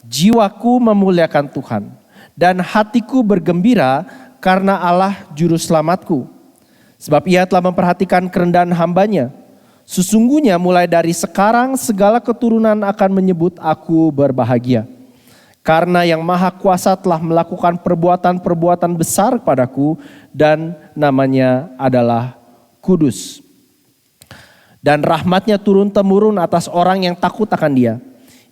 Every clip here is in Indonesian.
jiwaku memuliakan Tuhan, dan hatiku bergembira karena Allah juru selamatku. Sebab ia telah memperhatikan kerendahan hambanya. Sesungguhnya mulai dari sekarang segala keturunan akan menyebut aku berbahagia. Karena yang Maha Kuasa telah melakukan perbuatan-perbuatan besar kepadaku, dan namanya adalah kudus. Dan rahmatnya turun-temurun atas orang yang takut akan dia.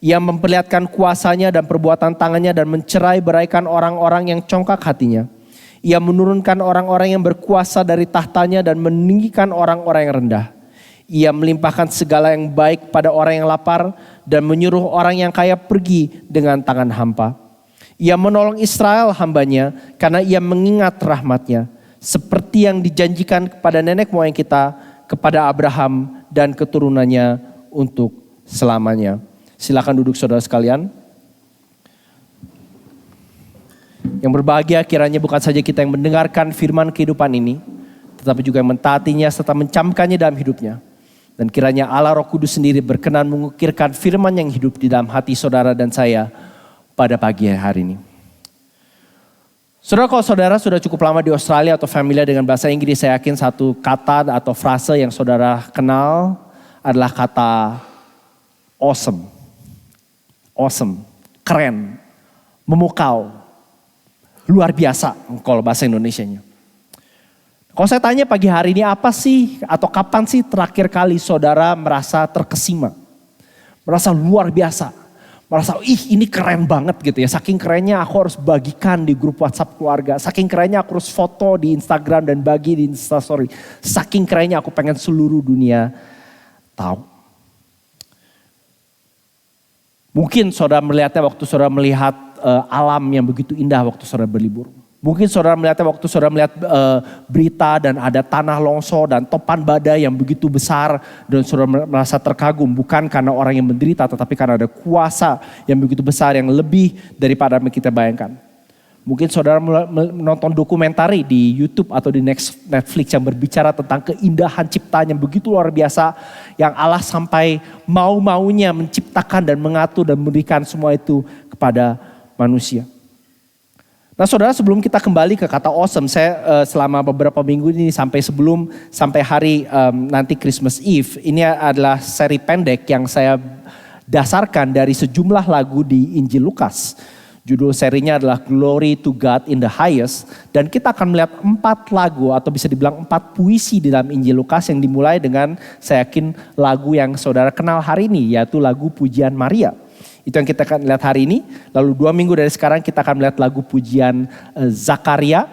Ia memperlihatkan kuasanya dan perbuatan tangannya dan mencerai-beraikan orang-orang yang congkak hatinya. Ia menurunkan orang-orang yang berkuasa dari tahtanya dan meninggikan orang-orang yang rendah. Ia melimpahkan segala yang baik pada orang yang lapar dan menyuruh orang yang kaya pergi dengan tangan hampa. Ia menolong Israel hambanya karena ia mengingat rahmatnya. Seperti yang dijanjikan kepada nenek moyang kita, kepada Abraham dan keturunannya untuk selamanya. Silakan duduk saudara sekalian. Yang berbahagia kiranya bukan saja kita yang mendengarkan firman kehidupan ini, tetapi juga yang mentaatinya serta mencamkannya dalam hidupnya. Dan kiranya Allah Roh Kudus sendiri berkenan mengukirkan firman yang hidup di dalam hati saudara dan saya pada pagi hari ini. Saudara, kalau saudara sudah cukup lama di Australia atau familiar dengan bahasa Inggris, saya yakin satu kata atau frase yang saudara kenal adalah kata awesome. Awesome, keren, memukau, luar biasa kalau bahasa Indonesianya. Kalau saya tanya pagi hari ini apa sih atau kapan sih terakhir kali saudara merasa terkesima? Merasa luar biasa. Merasa ini keren banget gitu ya. Saking kerennya aku harus bagikan di grup WhatsApp keluarga. Saking kerennya aku harus foto di Instagram dan bagi di Instastory. Saking kerennya aku pengen seluruh dunia tahu. Mungkin saudara melihatnya waktu saudara melihat alam yang begitu indah waktu saudara berlibur. Mungkin saudara melihatnya waktu saudara melihat berita dan ada tanah longsor dan topan badai yang begitu besar. Dan saudara merasa terkagum bukan karena orang yang menderita tetapi karena ada kuasa yang begitu besar yang lebih daripada yang kita bayangkan. Mungkin saudara menonton dokumentari di YouTube atau di Netflix yang berbicara tentang keindahan ciptaan yang begitu luar biasa. Yang Allah sampai mau-maunya menciptakan dan mengatur dan memberikan semua itu kepada manusia. Nah saudara, sebelum kita kembali ke kata awesome, saya selama beberapa minggu ini sampai hari nanti Christmas Eve, ini adalah seri pendek yang saya dasarkan dari sejumlah lagu di Injil Lukas. Judul serinya adalah Glory to God in the Highest. Dan kita akan melihat 4 lagu atau bisa dibilang 4 puisi di dalam Injil Lukas yang dimulai dengan saya yakin lagu yang saudara kenal hari ini, yaitu lagu Pujian Maria. Itu yang kita akan lihat hari ini. Lalu 2 minggu dari sekarang kita akan melihat lagu pujian Zakaria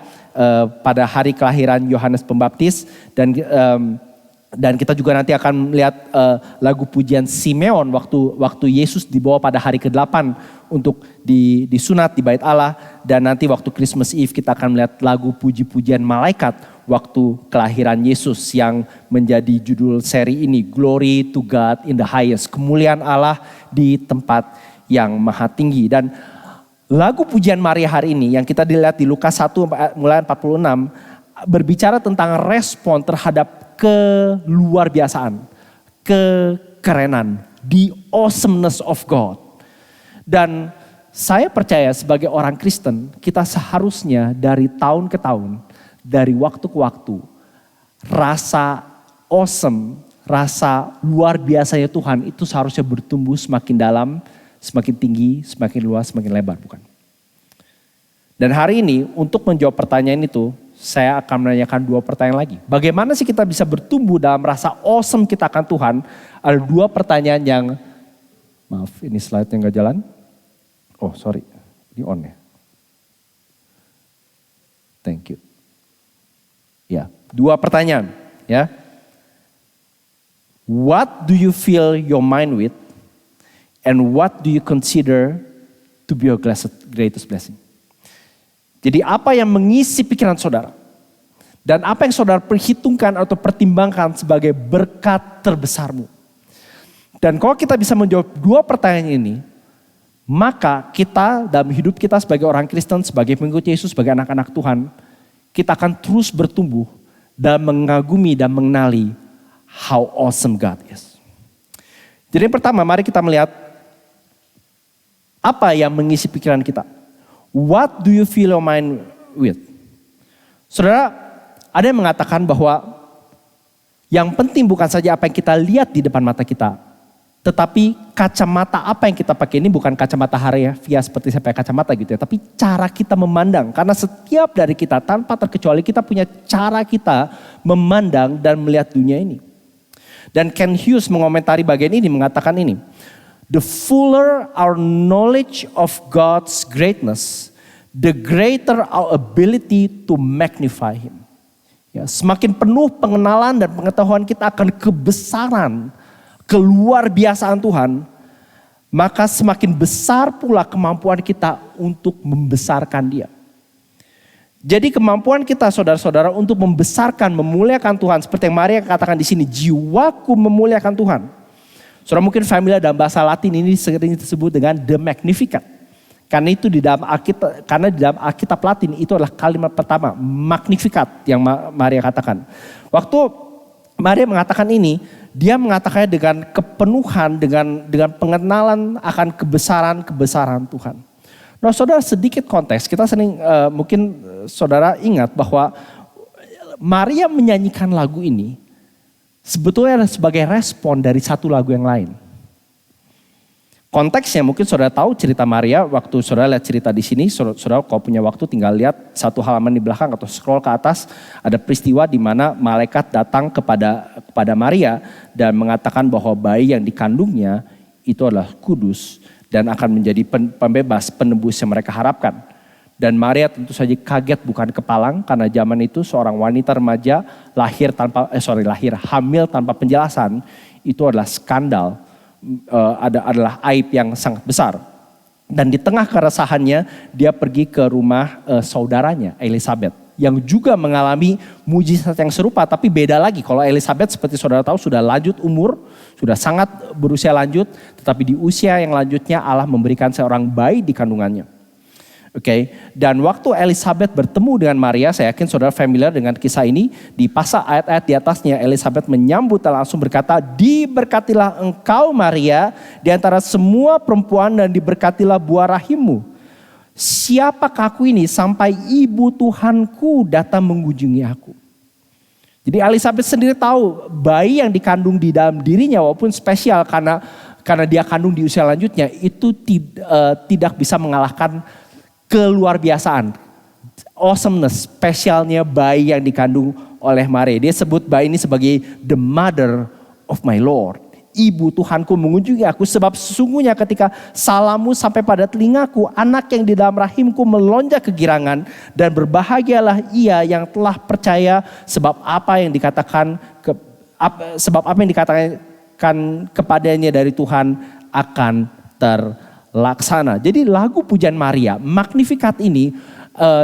pada hari kelahiran Yohanes Pembaptis. Dan kita juga nanti akan melihat lagu pujian Simeon waktu Yesus dibawa pada hari ke-8 untuk disunat di Bait Allah. Dan nanti waktu Christmas Eve kita akan melihat lagu puji-pujian malaikat waktu kelahiran Yesus yang menjadi judul seri ini, Glory to God in the Highest, kemuliaan Allah di tempat yang maha tinggi. Dan lagu pujian Maria hari ini yang kita dilihat di Lukas 1 mulai 46 berbicara tentang respon terhadap keluar biasaan, kekerenan, the awesomeness of God. Dan saya percaya sebagai orang Kristen kita seharusnya dari tahun ke tahun, dari waktu ke waktu, rasa awesome, rasa luar biasanya Tuhan itu seharusnya bertumbuh semakin dalam, semakin tinggi, semakin luas, semakin lebar, bukan? Dan hari ini untuk menjawab pertanyaan itu, saya akan menanyakan 2 pertanyaan lagi. Bagaimana sih kita bisa bertumbuh dalam rasa awesome kita akan Tuhan? Ada 2 pertanyaan yang, maaf ini slide-nya gak jalan. Oh sorry, ini on ya. Thank you. Ya, 2 pertanyaan ya. What do you fill your mind with? And what do you consider to be your greatest blessing? Jadi apa yang mengisi pikiran saudara? Dan apa yang saudara perhitungkan atau pertimbangkan sebagai berkat terbesarmu? Dan kalau kita bisa menjawab 2 pertanyaan ini, maka kita dalam hidup kita sebagai orang Kristen, sebagai pengikut Yesus, sebagai anak-anak Tuhan, kita akan terus bertumbuh dan mengagumi dan mengenali how awesome God is. Jadi yang pertama, mari kita melihat Apa yang mengisi pikiran kita? What do you fill your mind with? Saudara, ada yang mengatakan bahwa yang penting bukan saja apa yang kita lihat di depan mata kita, tetapi kacamata apa yang kita pakai ini bukan kacamata harfiah seperti saya pakai kacamata gitu ya, tapi cara kita memandang. Karena setiap dari kita tanpa terkecuali kita punya cara kita memandang dan melihat dunia ini. Dan Ken Hughes mengomentari bagian ini mengatakan ini. The fuller our knowledge of God's greatness, the greater our ability to magnify Him. Ya, semakin penuh pengenalan dan pengetahuan kita akan kebesaran, keluar biasaan Tuhan, maka semakin besar pula kemampuan kita untuk membesarkan Dia. Jadi kemampuan kita saudara-saudara untuk membesarkan, memuliakan Tuhan. Seperti yang Maria katakan di sini, jiwaku memuliakan Tuhan. Saudara mungkin familiar dalam bahasa Latin ini sering disebut dengan the Magnificat. Karena itu di dalam Alkitab Latin itu adalah kalimat pertama, Magnificat yang Maria katakan. Waktu Maria mengatakan ini, dia mengatakannya dengan kepenuhan, dengan pengenalan akan kebesaran Tuhan. Nah saudara, sedikit konteks, kita sering mungkin saudara ingat bahwa Maria menyanyikan lagu ini sebetulnya sebagai respon dari satu lagu yang lain. Konteksnya mungkin saudara tahu cerita Maria, waktu saudara lihat cerita di sini, saudara kalau punya waktu tinggal lihat satu halaman di belakang atau scroll ke atas, ada peristiwa di mana malaikat datang kepada Maria dan mengatakan bahwa bayi yang dikandungnya itu adalah kudus dan akan menjadi pembebas, penebus yang mereka harapkan. Dan Maria tentu saja kaget bukan kepalang karena zaman itu seorang wanita remaja hamil tanpa penjelasan itu adalah skandal, adalah aib yang sangat besar. Dan di tengah keresahannya dia pergi ke rumah saudaranya Elizabeth yang juga mengalami mujizat yang serupa, tapi beda lagi. Kalau Elizabeth seperti saudara tahu sudah lanjut umur, sudah sangat berusia lanjut, tetapi di usia yang lanjutnya Allah memberikan seorang bayi di kandungannya. Oke, dan waktu Elizabeth bertemu dengan Maria, saya yakin saudara familiar dengan kisah ini. Di pasal ayat-ayat di atasnya, Elizabeth menyambut dan langsung berkata, diberkatilah engkau Maria di antara semua perempuan dan diberkatilah buah rahimmu. Siapakah aku ini sampai ibu Tuhanku datang mengunjungi aku. Jadi Elizabeth sendiri tahu bayi yang dikandung di dalam dirinya walaupun spesial karena dia kandung di usia lanjutnya itu tidak bisa mengalahkan keluar biasaan, awesomeness, spesialnya bayi yang dikandung oleh Maria. Dia sebut bayi ini sebagai the mother of my Lord. Ibu Tuhanku mengunjungi aku sebab sesungguhnya ketika salammu sampai pada telingaku, anak yang di dalam rahimku melonjak kegirangan dan berbahagialah ia yang telah percaya sebab apa yang dikatakan kepadanya dari Tuhan akan terlaksana. Jadi lagu pujian Maria, Magnificat ini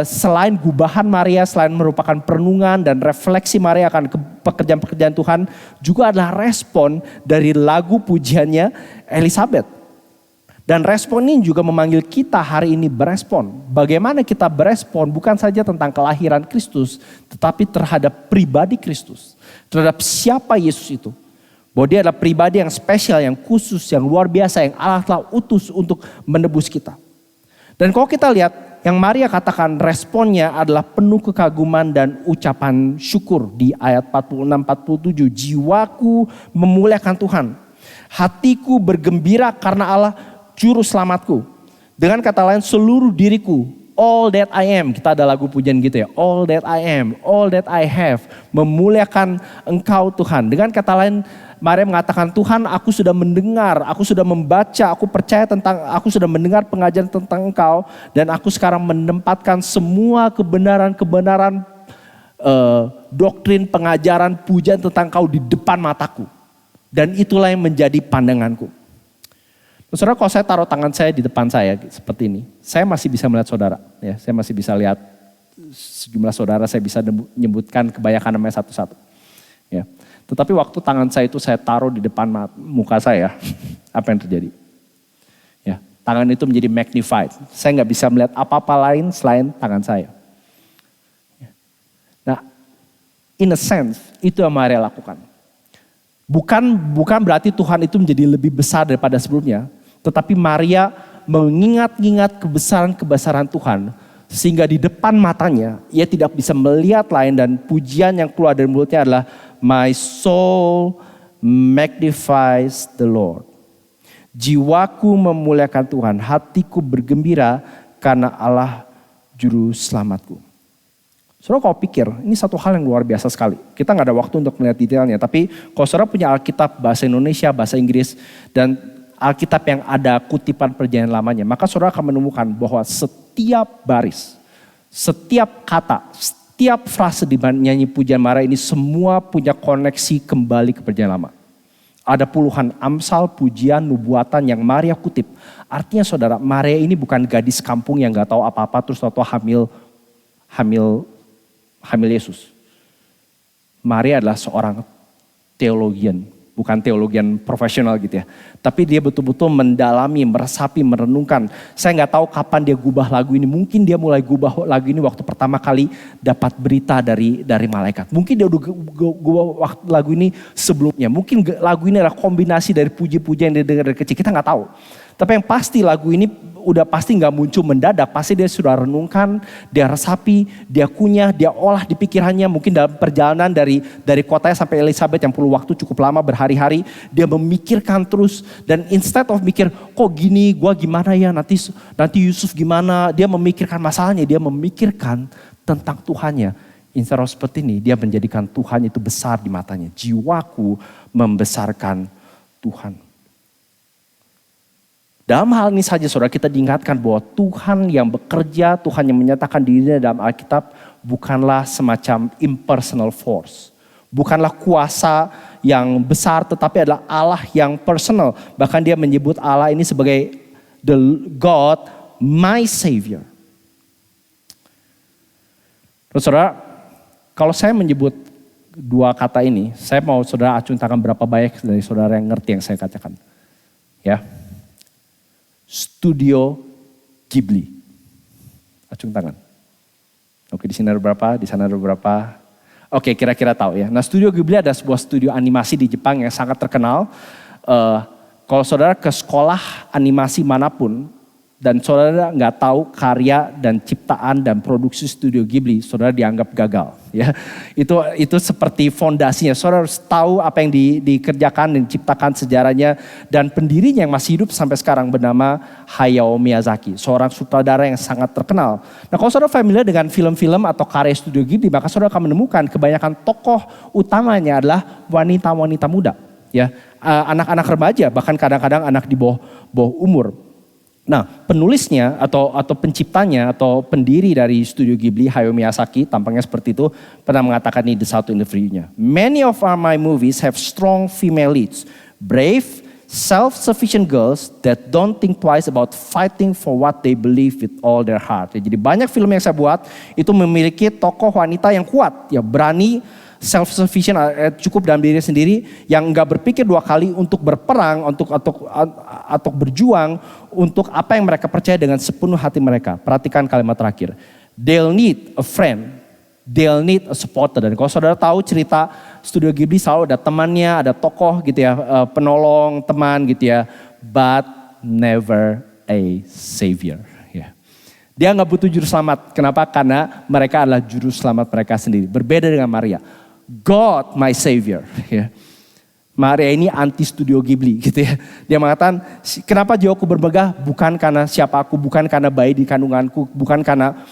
selain gubahan Maria, selain merupakan perenungan dan refleksi Maria akan pekerjaan-pekerjaan Tuhan, juga adalah respon dari lagu pujiannya Elizabeth. Dan respon ini juga memanggil kita hari ini berespon. Bagaimana kita berespon bukan saja tentang kelahiran Kristus, tetapi terhadap pribadi Kristus, terhadap siapa Yesus itu. Bahwa dia adalah pribadi yang spesial, yang khusus, yang luar biasa, yang Allah telah utus untuk menebus kita. Dan kalau kita lihat, yang Maria katakan responnya adalah penuh kekaguman dan ucapan syukur di ayat 46-47. Jiwaku memuliakan Tuhan. Hatiku bergembira karena Allah juru selamatku. Dengan kata lain seluruh diriku, all that I am. Kita ada lagu pujian gitu ya. All that I am, all that I have. Memuliakan Engkau Tuhan. Dengan kata lain Maria mengatakan, Tuhan aku sudah mendengar, aku sudah membaca, aku sudah mendengar pengajaran tentang Engkau. Dan aku sekarang menempatkan semua kebenaran-kebenaran, doktrin, pengajaran, pujian tentang Engkau di depan mataku. Dan itulah yang menjadi pandanganku. Saudara, kalau saya taruh tangan saya di depan saya seperti ini, saya masih bisa melihat saudara. Ya, saya masih bisa lihat sejumlah saudara, saya bisa menyebutkan kebanyakan namanya satu-satu. Ya. Tetapi waktu tangan saya itu saya taruh di depan muka saya, apa yang terjadi? Ya, tangan itu menjadi magnified. Saya nggak bisa melihat apa-apa lain selain tangan saya. Ya. Nah, in a sense itu yang Maria lakukan. Bukan berarti Tuhan itu menjadi lebih besar daripada sebelumnya, tetapi Maria mengingat-ingat kebesaran-kebesaran Tuhan. Sehingga di depan matanya ia tidak bisa melihat lain dan pujian yang keluar dari mulutnya adalah my soul magnifies the Lord. Jiwaku memuliakan Tuhan, hatiku bergembira karena Allah juru selamatku. Saudara kalau pikir, ini satu hal yang luar biasa sekali. Kita gak ada waktu untuk melihat detailnya. Tapi kalau saudara punya Alkitab bahasa Indonesia, bahasa Inggris, dan Alkitab yang ada kutipan perjanjian lamanya, maka saudara akan menemukan bahwa setiap baris, setiap kata, setiap frase di nyanyi pujian Maria ini semua punya koneksi kembali ke perjanjian lama. Ada puluhan amsal, pujian, nubuatan yang Maria kutip. Artinya saudara, Maria ini bukan gadis kampung yang gak tahu apa-apa terus tahu hamil Yesus. Maria adalah seorang teologian, bukan teologian profesional gitu ya. Tapi dia betul-betul mendalami, meresapi, merenungkan. Saya gak tahu kapan dia gubah lagu ini. Mungkin dia mulai gubah lagu ini waktu pertama kali dapat berita dari malaikat. Mungkin dia udah gubah lagu ini sebelumnya. Mungkin lagu ini adalah kombinasi dari puji-pujian yang dia dengar dari kecil. Kita gak tahu. Tapi yang pasti lagu ini udah pasti gak muncul mendadak. Pasti dia sudah renungkan, dia resapi, dia kunyah, dia olah di pikirannya. Mungkin dalam perjalanan dari kotanya sampai Elizabeth yang perlu waktu cukup lama berhari-hari. Dia memikirkan terus. Dan instead of mikir, kok gini, gua gimana ya, nanti Yusuf gimana. Dia memikirkan masalahnya, dia memikirkan tentang Tuhannya. Instead of seperti ini, dia menjadikan Tuhan itu besar di matanya. Jiwaku membesarkan Tuhan. Dalam hal ini saja saudara kita diingatkan bahwa Tuhan yang bekerja, Tuhan yang menyatakan dirinya dalam Alkitab bukanlah semacam impersonal force. Bukanlah kuasa yang besar tetapi adalah Allah yang personal. Bahkan dia menyebut Allah ini sebagai the God, my Savior. Terus saudara, kalau saya menyebut dua kata ini, saya mau saudara acungkan berapa banyak dari saudara yang ngerti yang saya katakan. Ya. Studio Ghibli. Acung tangan. Oke, di sini ada berapa, di sana ada berapa. Oke, kira-kira tahu ya. Nah, Studio Ghibli ada sebuah studio animasi di Jepang yang sangat terkenal. Kalau saudara ke sekolah animasi manapun dan saudara nggak tahu karya dan ciptaan dan produksi Studio Ghibli, saudara dianggap gagal. Ya, itu seperti fondasinya. Saudara harus tahu apa yang dikerjakan dan diciptakan sejarahnya dan pendirinya yang masih hidup sampai sekarang bernama Hayao Miyazaki, seorang sutradara yang sangat terkenal. Nah, kalau saudara familiar dengan film-film atau karya Studio Ghibli, maka saudara akan menemukan kebanyakan tokoh utamanya adalah wanita-wanita muda, ya, anak-anak remaja, bahkan kadang-kadang anak di bawah umur. Nah, penulisnya atau penciptanya atau pendiri dari Studio Ghibli, Hayao Miyazaki, tampaknya seperti itu, pernah mengatakan ini di satu interviewnya. Many of my movies have strong female leads, brave, self-sufficient girls that don't think twice about fighting for what they believe with all their heart. Jadi banyak film yang saya buat itu memiliki tokoh wanita yang kuat, ya berani, self-sufficient, cukup dalam diri sendiri, yang enggak berpikir dua kali untuk berperang, untuk berjuang, untuk apa yang mereka percaya dengan sepenuh hati mereka. Perhatikan kalimat terakhir. They'll need a friend, they'll need a supporter. Dan kalau saudara tahu cerita Studio Ghibli selalu ada temannya, ada tokoh gitu ya, penolong, teman gitu ya. But never a savior. Dia nggak butuh juru selamat. Kenapa? Karena mereka adalah juru selamat mereka sendiri. Berbeda dengan Maria. God my Savior. Ya. Maria ini anti Studio Ghibli gitu ya. Dia mengatakan, kenapa jiwaku bermegah? Bukan karena siapa aku, bukan karena bayi di kandunganku, bukan karena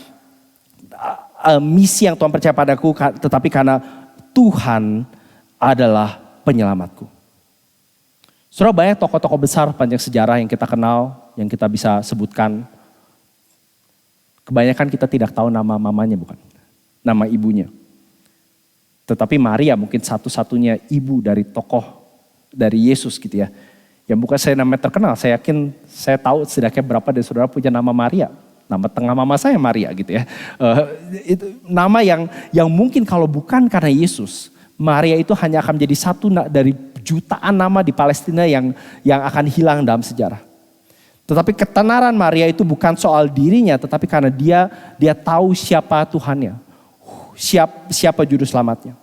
misi yang Tuhan percaya padaku, tetapi karena Tuhan adalah penyelamatku. Saudara, banyak tokoh-tokoh besar panjang sejarah yang kita kenal, yang kita bisa sebutkan. Kebanyakan kita tidak tahu nama mamanya, bukan? Nama ibunya. Tetapi Maria mungkin satu-satunya ibu dari tokoh dari Yesus gitu ya. Yang bukan saya namanya terkenal, saya yakin saya tahu setidaknya berapa dari saudara punya nama Maria. Nama tengah mama saya Maria gitu ya. Itu nama yang mungkin kalau bukan karena Yesus, Maria itu hanya akan menjadi satu dari jutaan nama di Palestina yang akan hilang dalam sejarah. Tetapi ketenaran Maria itu bukan soal dirinya, tetapi karena dia tahu siapa Tuhannya. Siapa juru selamatnya.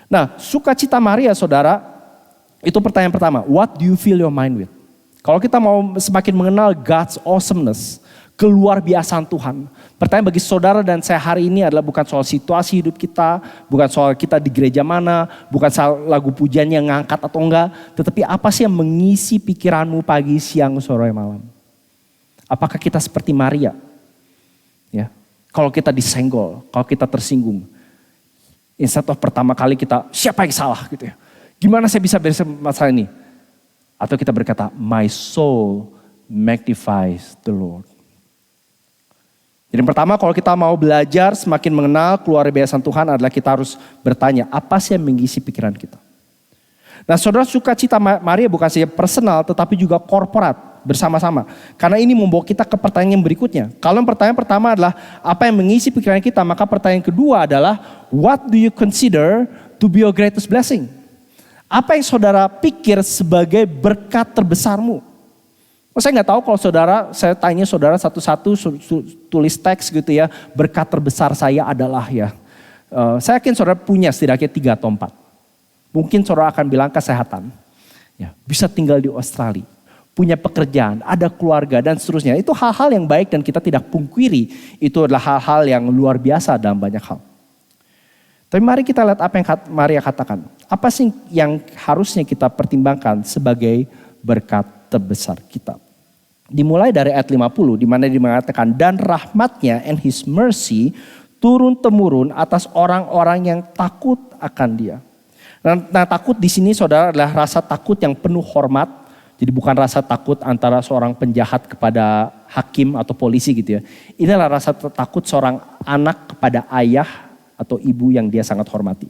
Nah, sukacita Maria saudara, itu pertanyaan pertama. What do you fill your mind with? Kalau kita mau semakin mengenal God's awesomeness, keluar biasaan Tuhan. Pertanyaan bagi saudara dan saya hari ini adalah bukan soal situasi hidup kita, bukan soal kita di gereja mana, bukan soal lagu pujian yang ngangkat atau enggak, tetapi apa sih yang mengisi pikiranmu pagi, siang, sore, malam? Apakah kita seperti Maria? Ya, kalau kita disenggol, kalau kita tersinggung, instead of pertama kali kita siapa yang salah gitu ya. Gimana saya bisa beres masalah ini? Atau kita berkata, my soul magnifies the Lord. Jadi yang pertama kalau kita mau belajar semakin mengenal keluar biasaan Tuhan adalah kita harus bertanya apa sih yang mengisi pikiran kita. Nah saudara, sukacita Maria bukan saja personal tetapi juga korporat bersama-sama. Karena ini membawa kita ke pertanyaan yang berikutnya. Kalau pertanyaan pertama adalah apa yang mengisi pikiran kita, maka pertanyaan kedua adalah what do you consider to be your greatest blessing? Apa yang saudara pikir sebagai berkat terbesarmu? Saya nggak tahu kalau saya tanya saudara satu-satu tulis teks gitu ya, berkat terbesar saya adalah ya. Saya yakin saudara punya setidaknya 3 atau 4. Mungkin saudara akan bilang kesehatan, ya, bisa tinggal di Australia, punya pekerjaan, ada keluarga dan seterusnya. Itu hal-hal yang baik dan kita tidak pungkiri. Itu adalah hal-hal yang luar biasa dalam banyak hal. Tapi mari kita lihat apa yang Maria katakan. Apa sih yang harusnya kita pertimbangkan sebagai berkat terbesar kita? Dimulai dari ayat 50 di mana dia mengatakan dan rahmatnya and his mercy turun-temurun atas orang-orang yang takut akan dia. Nah, takut di sini saudara adalah rasa takut yang penuh hormat. Jadi bukan rasa takut antara seorang penjahat kepada hakim atau polisi gitu ya. Inilah rasa takut seorang anak kepada ayah atau ibu yang dia sangat hormati.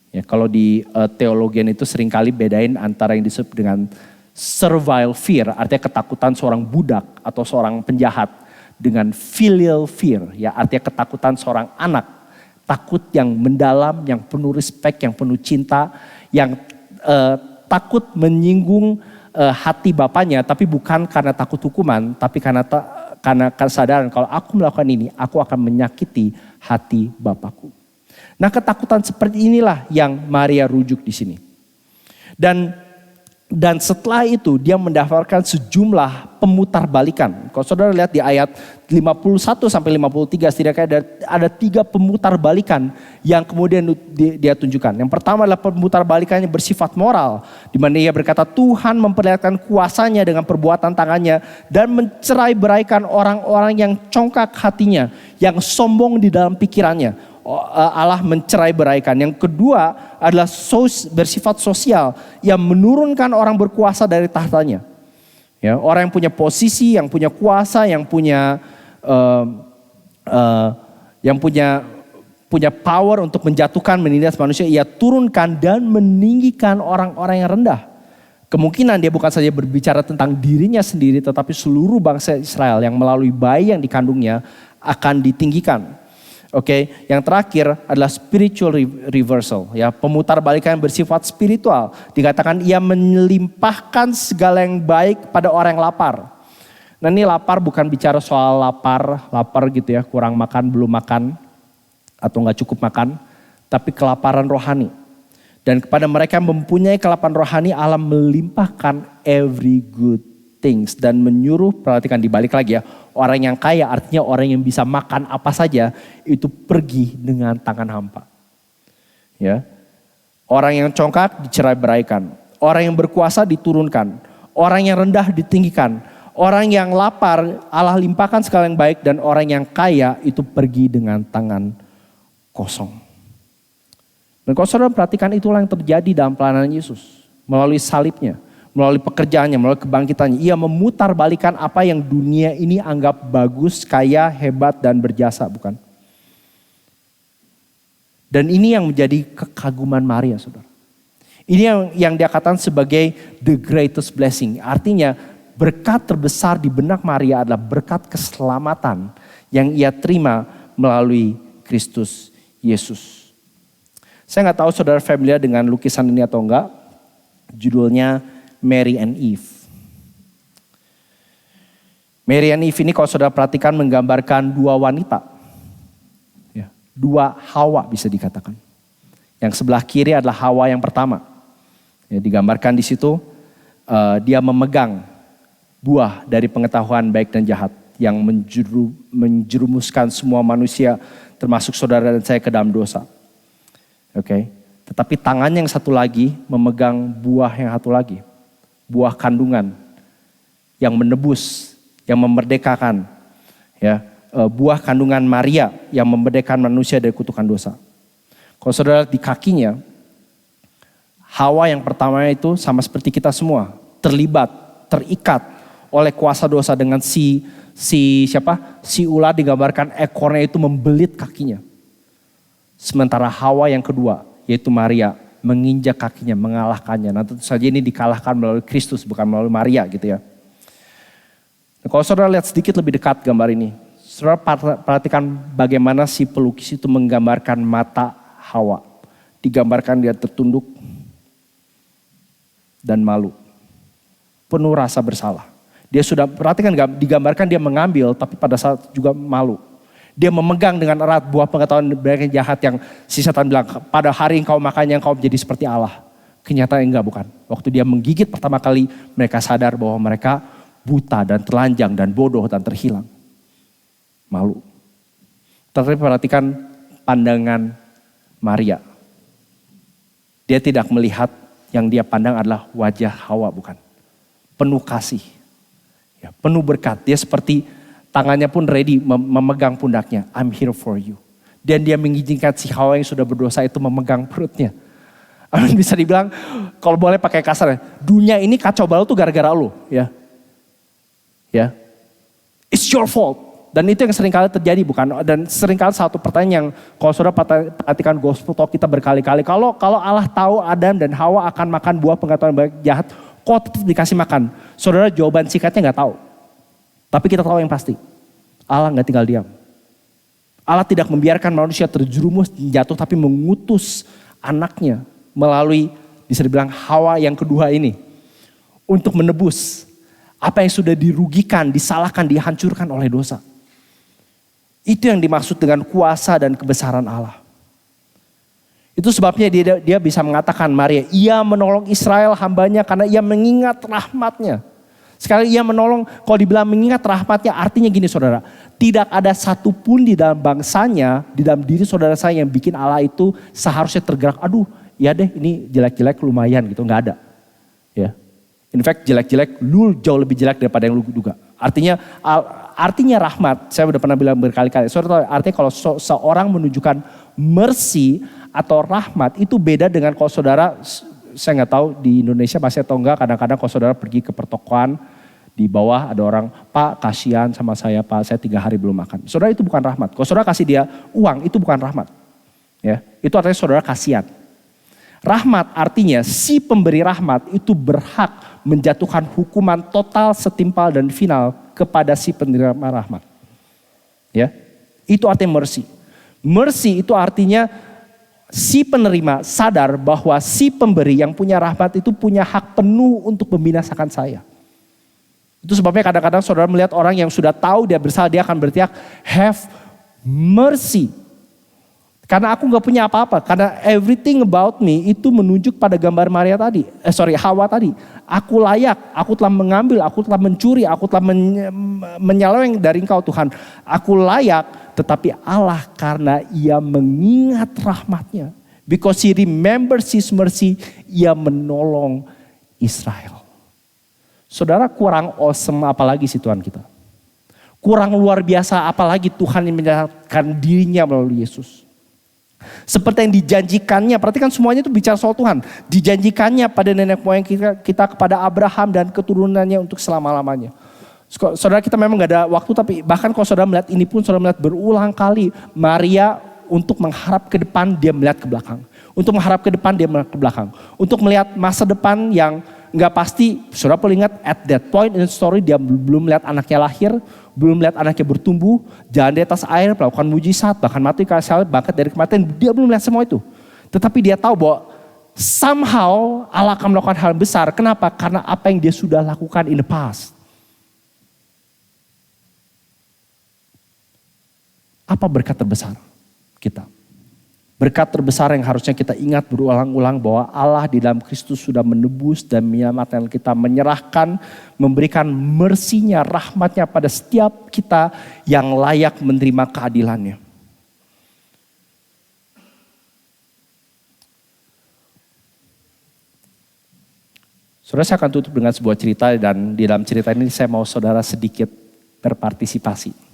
Ya, kalau di teologian itu seringkali bedain antara yang disebut dengan servile fear, artinya ketakutan seorang budak atau seorang penjahat, dengan filial fear, ya artinya ketakutan seorang anak, takut yang mendalam, yang penuh respect, yang penuh cinta, yang takut menyinggung hati bapaknya, tapi bukan karena takut hukuman, tapi karena kesadaran kalau aku melakukan ini, aku akan menyakiti hati bapakku. Nah, ketakutan seperti inilah yang Maria rujuk di sini. Dan setelah itu dia mendapatkan sejumlah pemutarbalikan. Kalau saudara lihat di ayat 51 sampai 53 setidaknya ada 3 pemutarbalikan yang kemudian dia tunjukkan. Yang pertama adalah pemutarbalikannya bersifat moral. Di mana ia berkata Tuhan memperlihatkan kuasanya dengan perbuatan tangannya. Dan mencerai beraikan orang-orang yang congkak hatinya. Yang sombong di dalam pikirannya. Allah mencerai beraikan. Yang kedua adalah bersifat sosial yang menurunkan orang berkuasa dari tahtanya. Ya, orang yang punya posisi, yang punya kuasa, yang punya power untuk menjatuhkan, menindas manusia, ia turunkan dan meninggikan orang-orang yang rendah. Kemungkinan dia bukan saja berbicara tentang dirinya sendiri, tetapi seluruh bangsa Israel yang melalui bayi yang dikandungnya akan ditinggikan. Oke, yang terakhir adalah spiritual reversal, ya, pemutarbalikan yang bersifat spiritual. Dikatakan ia melimpahkan segala yang baik pada orang yang lapar. Nah, ini lapar bukan bicara soal lapar gitu ya, kurang makan, belum makan, atau nggak cukup makan, tapi kelaparan rohani. Dan kepada mereka yang mempunyai kelaparan rohani, Allah melimpahkan every good things dan menyuruh, perhatikan dibalik lagi ya, orang yang kaya artinya orang yang bisa makan apa saja itu pergi dengan tangan hampa. Ya. Orang yang congkak dicerai beraikan, orang yang berkuasa diturunkan, orang yang rendah ditinggikan, orang yang lapar Allah limpahkan segala yang baik dan orang yang kaya itu pergi dengan tangan kosong. Dan kalau saudara perhatikan itulah yang terjadi dalam pelayanan Yesus melalui salibnya. Melalui pekerjaannya, melalui kebangkitannya. Ia memutarbalikan apa yang dunia ini anggap bagus, kaya, hebat, dan berjasa, bukan? Dan ini yang menjadi kekaguman Maria, saudara. Ini yang dia katakan sebagai the greatest blessing. Artinya berkat terbesar di benak Maria adalah berkat keselamatan yang ia terima melalui Kristus Yesus. Saya nggak tahu saudara familiar dengan lukisan ini atau enggak. Judulnya Mary and Eve. Mary and Eve ini kalau saudara perhatikan menggambarkan 2 wanita. Ya, 2 Hawa bisa dikatakan. Yang sebelah kiri adalah Hawa yang pertama. Ya, digambarkan di situ dia memegang buah dari pengetahuan baik dan jahat yang menjerumuskan semua manusia termasuk saudara dan saya ke dalam dosa. Oke. Tetapi tangannya yang satu lagi memegang buah yang satu lagi. Buah kandungan yang menebus, yang memerdekakan. Ya, buah kandungan Maria yang memerdekakan manusia dari kutukan dosa. Kalau saudara di kakinya, Hawa yang pertama itu sama seperti kita semua. Terlibat, terikat oleh kuasa dosa dengan si ular digambarkan ekornya itu membelit kakinya. Sementara Hawa yang kedua yaitu Maria menginjak kakinya, mengalahkannya. Nah tentu saja ini dikalahkan melalui Kristus bukan melalui Maria gitu ya. Nah, kalau saudara lihat sedikit lebih dekat gambar ini. Saudara perhatikan bagaimana si pelukis itu menggambarkan mata Hawa. Digambarkan dia tertunduk dan malu. Penuh rasa bersalah. Dia sudah perhatikan digambarkan dia mengambil tapi pada saat juga malu. Dia memegang dengan erat buah pengetahuan baik dan jahat yang si setan bilang pada hari engkau makannya engkau menjadi seperti Allah. Kenyataan enggak bukan. Waktu dia menggigit pertama kali mereka sadar bahwa mereka buta dan telanjang dan bodoh dan terhilang. Malu. Tetapi perhatikan pandangan Maria. Dia tidak melihat yang dia pandang adalah wajah Hawa bukan. Penuh kasih. Ya, penuh berkat. Dia seperti tangannya pun ready memegang pundaknya. I'm here for you. Dan dia mengizinkan si Hawa yang sudah berdosa itu memegang perutnya. Amin, bisa dibilang kalau boleh pakai kasar. Dunia ini kacau balau tuh gara-gara lu. Ya. It's your fault. Dan itu yang seringkali terjadi bukan. Dan seringkali satu pertanyaan yang kalau saudara perhatikan gospel talk kita berkali-kali. Kalau Allah tahu Adam dan Hawa akan makan buah pengetahuan baik jahat. Kok tetap dikasih makan? Saudara jawaban singkatnya gak tahu. Tapi kita tahu yang pasti. Allah gak tinggal diam. Allah tidak membiarkan manusia terjerumus jatuh tapi mengutus anaknya melalui bisa dibilang Hawa yang kedua ini. Untuk menebus apa yang sudah dirugikan, disalahkan, dihancurkan oleh dosa. Itu yang dimaksud dengan kuasa dan kebesaran Allah. Itu sebabnya dia bisa mengatakan Maria, ia menolong Israel hambanya karena ia mengingat rahmatnya. Sekali ia menolong, kalau dibilang mengingat rahmatnya artinya gini saudara. Tidak ada satupun di dalam bangsanya, di dalam diri saudara saya yang bikin Allah itu seharusnya tergerak. Aduh ya deh ini jelek-jelek lumayan gitu, gak ada. Ya. In fact jelek-jelek lu jauh lebih jelek daripada yang lu duga. Artinya rahmat, saya udah pernah bilang berkali-kali. Saudara tahu artinya kalau seorang menunjukkan mercy atau rahmat itu beda dengan kalau saudara, saya nggak tahu di Indonesia masih atau enggak, kadang-kadang kalau saudara pergi ke pertokoan di bawah ada orang, Pak kasihan sama saya Pak, saya 3 hari belum makan. Saudara itu bukan rahmat, kalau saudara kasih dia uang itu bukan rahmat. Ya, itu artinya saudara kasihan. Rahmat artinya si pemberi rahmat itu berhak menjatuhkan hukuman total, setimpal dan final kepada si penerima rahmat. Ya, itu artinya mercy. Mercy itu artinya si penerima sadar bahwa si pemberi yang punya rahmat itu punya hak penuh untuk membinasakan saya. Itu sebabnya kadang-kadang saudara melihat orang yang sudah tahu dia bersalah, dia akan berteriak, have mercy. Karena aku gak punya apa-apa, karena everything about me itu menunjuk pada gambar Hawa tadi. Aku layak, aku telah mengambil, aku telah mencuri, aku telah menyeleweng dari engkau Tuhan. Aku layak. Tetapi Allah karena ia mengingat rahmatnya. Because he remembers his mercy, ia menolong Israel. Saudara kurang awesome apalagi sih Tuhan kita. Kurang luar biasa apalagi Tuhan yang menyatakan dirinya melalui Yesus. Seperti yang dijanjikannya, perhatikan semuanya itu bicara soal Tuhan. Dijanjikannya pada nenek moyang kita kepada Abraham dan keturunannya untuk selama-lamanya. Saudara kita memang gak ada waktu, tapi bahkan kalau saudara melihat ini pun saudara melihat berulang kali Maria untuk mengharap ke depan dia melihat ke belakang. Untuk mengharap ke depan dia melihat ke belakang. Untuk melihat masa depan yang gak pasti, saudara perlu ingat at that point in the story dia belum melihat anaknya lahir, belum melihat anaknya bertumbuh, jalan di atas air, melakukan mujizat, bahkan mati kasih bangkit dari kematian, dia belum melihat semua itu. Tetapi dia tahu bahwa somehow Allah akan melakukan hal besar. Kenapa? Karena apa yang dia sudah lakukan in the past. Apa berkat terbesar kita? Berkat terbesar yang harusnya kita ingat berulang-ulang bahwa Allah di dalam Kristus sudah menebus dan menyelamatkan kita, menyerahkan, memberikan mercy-Nya, rahmat-Nya pada setiap kita yang layak menerima keadilan-Nya. Saudara, saya akan tutup dengan sebuah cerita, dan di dalam cerita ini saya mau saudara sedikit berpartisipasi.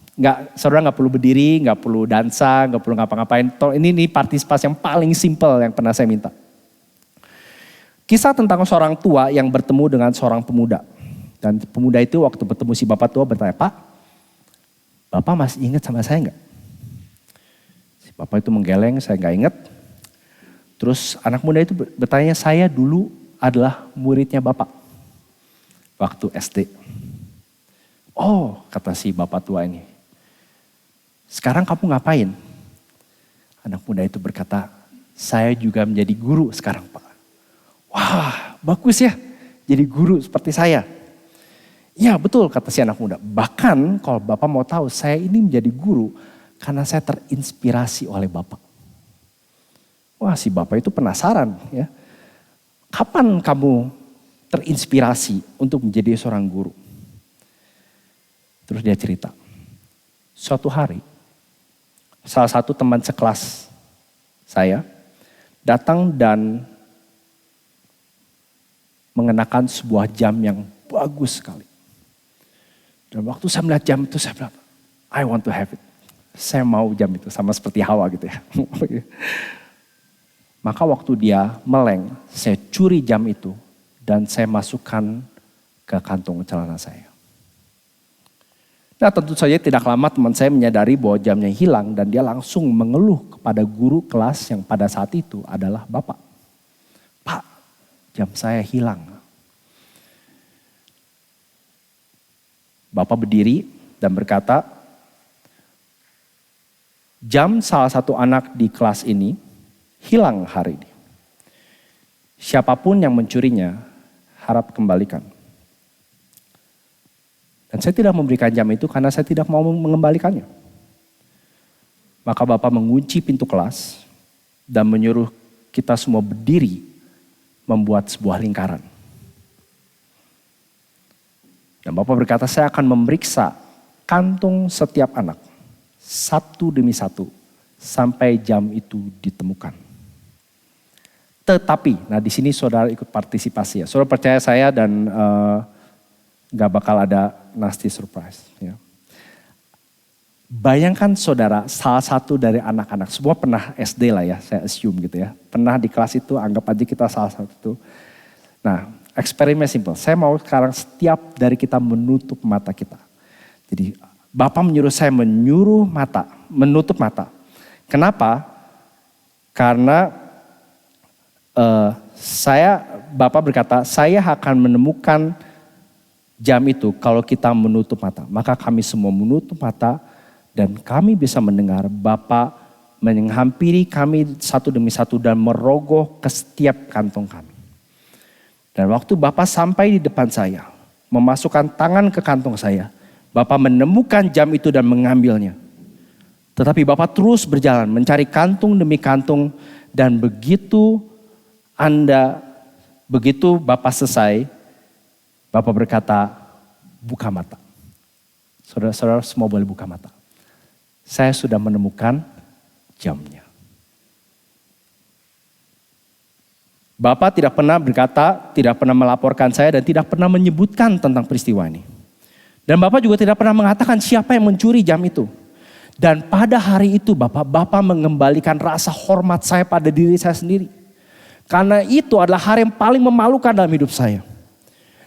Saudara nggak perlu berdiri, nggak perlu dansa, nggak perlu ngapa-ngapain. Ini partisipasi yang paling simple yang pernah saya minta. Kisah tentang seorang tua yang bertemu dengan seorang pemuda. Dan pemuda itu waktu bertemu si bapak tua bertanya, "Pak, Bapak masih ingat sama saya nggak?" Si bapak itu menggeleng, "Saya nggak ingat." Terus anak muda itu bertanya, "Saya dulu adalah muridnya Bapak waktu SD." "Oh," kata si bapak tua ini, "sekarang kamu ngapain?" Anak muda itu berkata, "Saya juga menjadi guru sekarang, Pak." "Wah, bagus ya, jadi guru seperti saya." "Ya betul," kata si anak muda. "Bahkan kalau Bapak mau tahu, saya ini menjadi guru karena saya terinspirasi oleh Bapak." Wah, si bapak itu penasaran ya. "Kapan kamu terinspirasi untuk menjadi seorang guru?" Terus dia cerita, "Suatu hari salah satu teman sekelas saya datang dan mengenakan sebuah jam yang bagus sekali. Dan waktu saya melihat jam itu, saya bilang, I want to have it. Saya mau jam itu, sama seperti Hawa gitu ya." Maka waktu dia meleng, saya curi jam itu dan saya masukkan ke kantong celana saya. Nah, tentu saja tidak lama teman saya menyadari bahwa jamnya hilang dan dia langsung mengeluh kepada guru kelas yang pada saat itu adalah Bapak. "Pak, jam saya hilang." Bapak berdiri dan berkata, "Jam salah satu anak di kelas ini hilang hari ini. Siapapun yang mencurinya harap kembalikan. Dan saya tidak memberikan jam itu karena saya tidak mau mengembalikannya." Maka Bapak mengunci pintu kelas dan menyuruh kita semua berdiri membuat sebuah lingkaran. Dan Bapak berkata, "Saya akan memeriksa kantung setiap anak satu demi satu sampai jam itu ditemukan." Tetapi, nah di sini saudara ikut partisipasi ya. Saudara percaya saya dan gak bakal ada nasty surprise. Ya. Bayangkan saudara, salah satu dari anak-anak, semua pernah SD lah ya, saya assume gitu ya. Pernah di kelas itu, anggap aja kita salah satu itu. Nah, eksperimen simple. Saya mau sekarang setiap dari kita menutup mata kita. Jadi Bapak menyuruh saya menutup mata. Kenapa? Karena Bapak berkata, "Saya akan menemukan jam itu kalau kita menutup mata." Maka kami semua menutup mata dan kami bisa mendengar Bapak menghampiri kami satu demi satu dan merogoh ke setiap kantong kami. Dan waktu Bapak sampai di depan saya, memasukkan tangan ke kantong saya, Bapak menemukan jam itu dan mengambilnya. Tetapi Bapak terus berjalan mencari kantung demi kantung, dan begitu Bapak selesai, Bapak berkata, "Buka mata." Saudara-saudara semua boleh buka mata. Saya sudah menemukan jamnya. Bapak tidak pernah berkata, tidak pernah melaporkan saya dan tidak pernah menyebutkan tentang peristiwa ini. Dan Bapak juga tidak pernah mengatakan siapa yang mencuri jam itu. Dan pada hari itu Bapak mengembalikan rasa hormat saya pada diri saya sendiri. Karena itu adalah hari yang paling memalukan dalam hidup saya.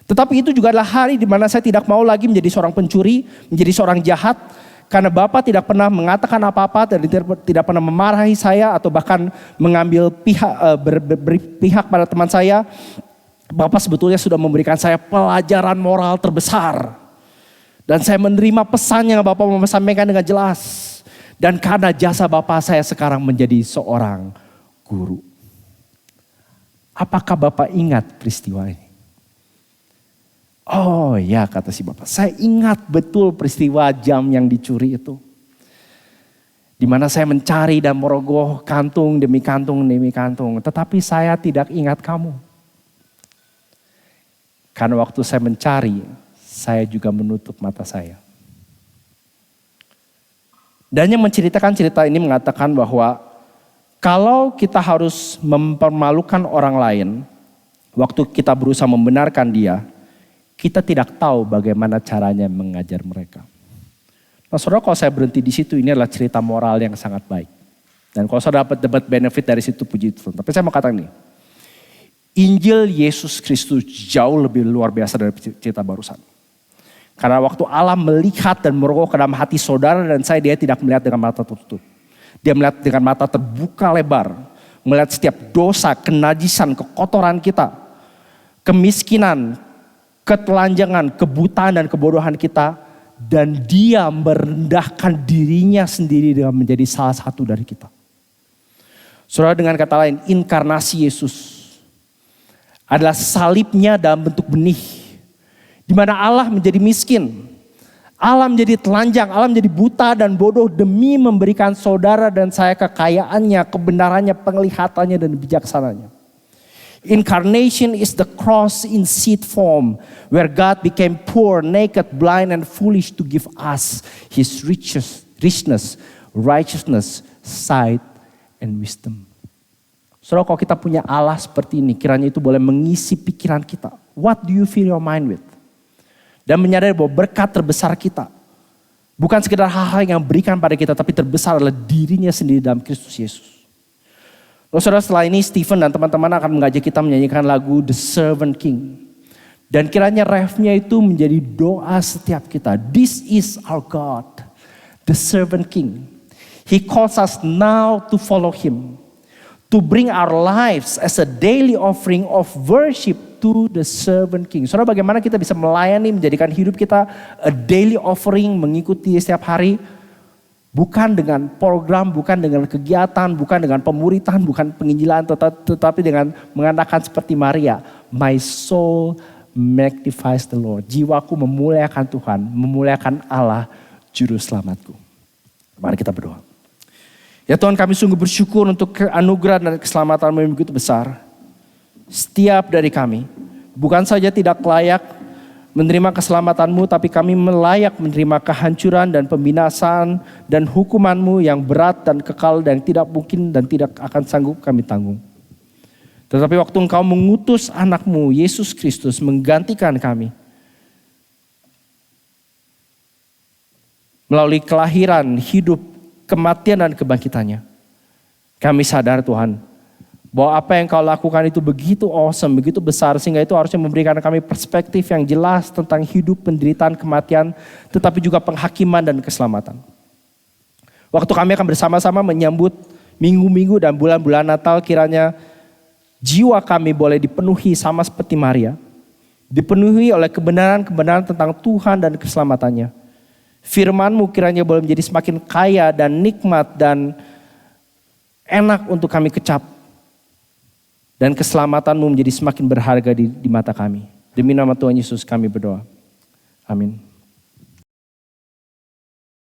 Tetapi itu juga adalah hari di mana saya tidak mau lagi menjadi seorang pencuri, menjadi seorang jahat. Karena Bapak tidak pernah mengatakan apa-apa dan tidak pernah memarahi saya atau bahkan mengambil berpihak pada teman saya. Bapak sebetulnya sudah memberikan saya pelajaran moral terbesar. Dan saya menerima pesan yang Bapak mau sampaikan dengan jelas. Dan karena jasa Bapak, saya sekarang menjadi seorang guru. Apakah Bapak ingat peristiwa ini? "Oh ya," kata si Bapak, "saya ingat betul peristiwa jam yang dicuri itu." Di mana saya mencari dan merogoh kantung demi kantung demi kantung. Tetapi saya tidak ingat kamu. Karena waktu saya mencari, saya juga menutup mata saya. Dan yang menceritakan cerita ini mengatakan bahwa kalau kita harus mempermalukan orang lain, waktu kita berusaha membenarkan dia, kita tidak tahu bagaimana caranya mengajar mereka. Nah saudara, kalau saya berhenti di situ, ini adalah cerita moral yang sangat baik. Dan kalau saudara dapat benefit dari situ, puji Tuhan. Tapi saya mau katakan nih, Injil Yesus Kristus jauh lebih luar biasa dari cerita barusan. Karena waktu Allah melihat dan merogoh ke dalam hati saudara dan saya, dia tidak melihat dengan mata tertutup. Dia melihat dengan mata terbuka lebar. Melihat setiap dosa, kenajisan, kekotoran kita. Kemiskinan, ketelanjangan, kebutaan dan kebodohan kita. Dan dia merendahkan dirinya sendiri dengan menjadi salah satu dari kita. Saudara, dengan kata lain, inkarnasi Yesus adalah salibnya dalam bentuk benih. Di mana Allah menjadi miskin. Allah menjadi telanjang, Allah menjadi buta dan bodoh demi memberikan saudara dan saya kekayaannya, kebenarannya, penglihatannya dan bijaksananya. Incarnation is the cross in seed form where God became poor, naked, blind and foolish to give us his richness, righteousness, sight and wisdom. Saudara, kalau kita punya Allah seperti ini, kiranya itu boleh mengisi pikiran kita. What do you fill your mind with? Dan menyadari bahwa berkat terbesar kita bukan sekedar hal-hal yang berikan pada kita, tapi terbesar adalah dirinya sendiri dalam Kristus Yesus. Lalu saudara, setelah ini Stephen dan teman-teman akan mengajak kita menyanyikan lagu The Servant King. Dan kiranya refnya itu menjadi doa setiap kita. This is our God, the Servant King. He calls us now to follow him. To bring our lives as a daily offering of worship to the Servant King. Saudara, bagaimana kita bisa melayani, menjadikan hidup kita a daily offering, mengikuti setiap hari. Bukan dengan program, bukan dengan kegiatan, bukan dengan pemuritan, bukan penginjilan, tetapi dengan mengatakan seperti Maria, my soul magnifies the Lord. Jiwaku memuliakan Tuhan, memuliakan Allah, Juru Selamatku. Mari kita berdoa. Ya Tuhan, kami sungguh bersyukur untuk anugerah dan keselamatan-Mu yang begitu besar. Setiap dari kami, bukan saja tidak layak menerima keselamatan-Mu, tapi kami layak menerima kehancuran dan pembinasaan dan hukuman-Mu yang berat dan kekal dan tidak mungkin dan tidak akan sanggup kami tanggung. Tetapi waktu Engkau mengutus anak-Mu, Yesus Kristus, menggantikan kami. Melalui kelahiran, hidup, kematian dan kebangkitannya. Kami sadar Tuhan, bahwa apa yang Kau lakukan itu begitu awesome, begitu besar, sehingga itu harusnya memberikan kami perspektif yang jelas tentang hidup, penderitaan, kematian, tetapi juga penghakiman dan keselamatan. Waktu kami akan bersama-sama menyambut minggu-minggu dan bulan-bulan Natal, kiranya jiwa kami boleh dipenuhi sama seperti Maria. Dipenuhi oleh kebenaran-kebenaran tentang Tuhan dan keselamatannya. Firman-Mu kiranya boleh menjadi semakin kaya dan nikmat dan enak untuk kami kecap. Dan keselamatan-Mu menjadi semakin berharga di mata kami. Demi nama Tuhan Yesus kami berdoa. Amin.